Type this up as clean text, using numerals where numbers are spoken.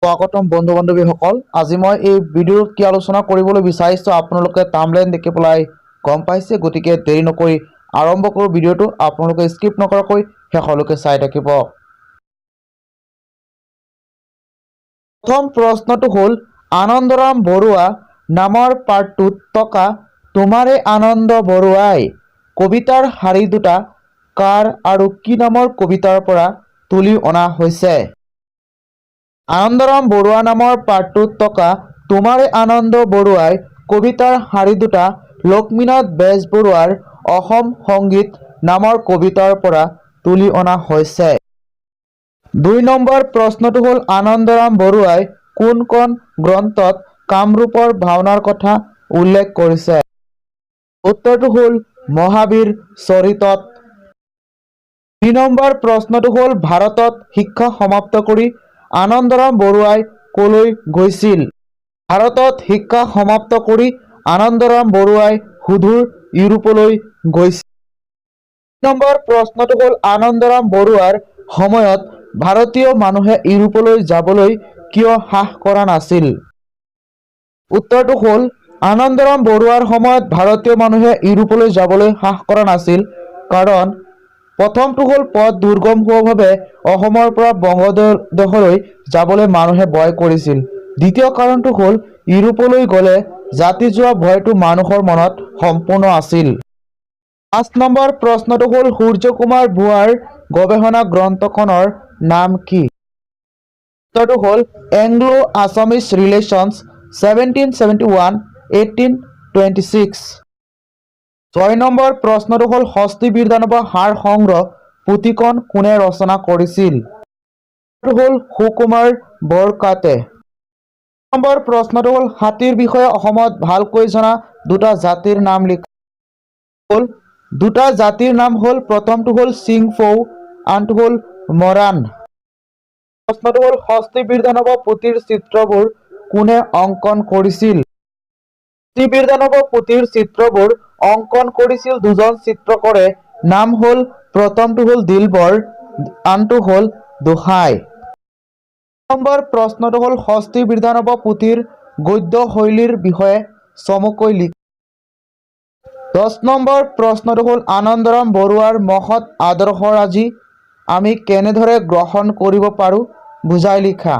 স্বাগতম বন্ধু বান্ধৱীসকল। আজি মই এই ভিডিঅ'ত কি আলোচনা কৰিবলৈ বিচাৰিছোঁ আপোনালোকে থাম্বনেইল দেখি পেলাই গম পাইছে, গতিকে দেৰি নকৰি আৰম্ভ কৰোঁ ভিডিঅ'টো। আপোনালোকে স্কিপ নকৰাকৈ শেষলৈকে চাই থাকিব। প্ৰথম প্ৰশ্নটো হ'ল, আনন্দৰাম বৰুৱা নামৰ পাঠটোত থকা তোমাৰে আনন্দ বৰুৱাই কবিতাৰ শাৰী দুটা কাৰ আৰু কি নামৰ কবিতাৰ পৰা তুলি অনা হৈছে? আনন্দৰাম বৰুৱা নামৰ পাঠটোত থকা তোমাৰে আনন্দ বৰুৱাই কবিতাৰ শাৰী দুটা লক্ষ্মীনাথ বেজবৰুৱাৰ অসম সংগীত নামৰ কবিতাৰ পৰা তুলি অনা হৈছে। ২ নম্বৰ প্ৰশ্নটো হ'ল, আনন্দৰাম বৰুৱাই কোনখন গ্ৰন্থত কামৰূপৰ ভাওনাৰ কথা উল্লেখ কৰিছে? উত্তৰটো হ'ল মহাবীৰ চৰিতত। ৩ নম্বৰ প্ৰশ্নটো হ'ল, ভাৰতত শিক্ষা সমাপ্ত কৰি আনন্দৰাম বৰুৱাই কলৈ গৈছিল? ভাৰতত শিক্ষা সমাপ্ত কৰি আনন্দৰাম বৰুৱাই সুদূৰ ইউৰোপলৈ গৈছিল। ৪ নম্বৰ প্ৰশ্নটো হ'ল, আনন্দৰাম বৰুৱাৰ সময়ত ভাৰতীয় মানুহে ইউৰোপলৈ যাবলৈ কিয় সাহ কৰা নাছিল? উত্তৰটো হ'ল, আনন্দৰাম বৰুৱাৰ সময়ত ভাৰতীয় মানুহে ইউৰোপলৈ যাবলৈ সাহ কৰা নাছিল কাৰণ প্ৰথমটো হ'ল পথ দুৰ্গম হোৱাৰ বাবে অসমৰ পৰা বংগদেশলৈ যাবলৈ মানুহে ভয় কৰিছিল। দ্বিতীয় কাৰণটো হ'ল ইউৰোপলৈ গ'লে জাতি যোৱা ভয়টো মানুহৰ মনত সম্পূৰ্ণ আছিল। ৫ নম্বৰ প্ৰশ্নটো হ'ল, সূৰ্যকুমাৰ বুঢ়াৰ গৱেষণা গ্ৰন্থখনৰ নাম কি? উত্তৰটো হ'ল এংলো-আছামিজ ৰিলেশ্যনছ 1771-1826। ৬ নম্বৰ প্ৰশ্নটো হ'ল, ষষ্ঠী বিৰদানব সাৰ সংগ্ৰহ পুথিখন কোনে ৰচনা কৰিছিল? উত্তৰটো হ'ল সুকুমাৰ বৰকাকতে। ৭ নম্বৰ প্ৰশ্নটো হ'ল, হাতীৰ বিষয়ে অসমত ভালকৈ জনা দুটা জাতিৰ নাম লিখা। দুটা জাতিৰ নাম হ'ল, প্ৰথমটো হ'ল চিংফৌ, আনটো হ'ল মৰাণ। প্ৰশ্নটো হ'ল, ষষ্ঠী বিৰদানব পুথিৰ চিত্ৰবোৰ কোনে অংকন কৰিছিল? ষষ্ঠী বিৰদানব পুথিৰ চিত্ৰবোৰ অংকন কৰিছিল দুজন চিত্ৰকৰে। নাম হ'ল, প্ৰথমটো হ'ল দিলবৰ, আনটো হ'ল দোহাই। ১ নম্বৰ প্ৰশ্নটো হ'ল, ষষ্ঠী বিৰদানব পুথিৰ গদ্য শৈলীৰ বিষয়ে চমুকৈ লিখা। ১০ নম্বৰ প্ৰশ্নটো হ'ল, আনন্দৰাম বৰুৱাৰ মহৎ আদৰ্শৰাজি আমি কেনেদৰে গ্ৰহণ কৰিব পাৰোঁ বুজাই লিখা।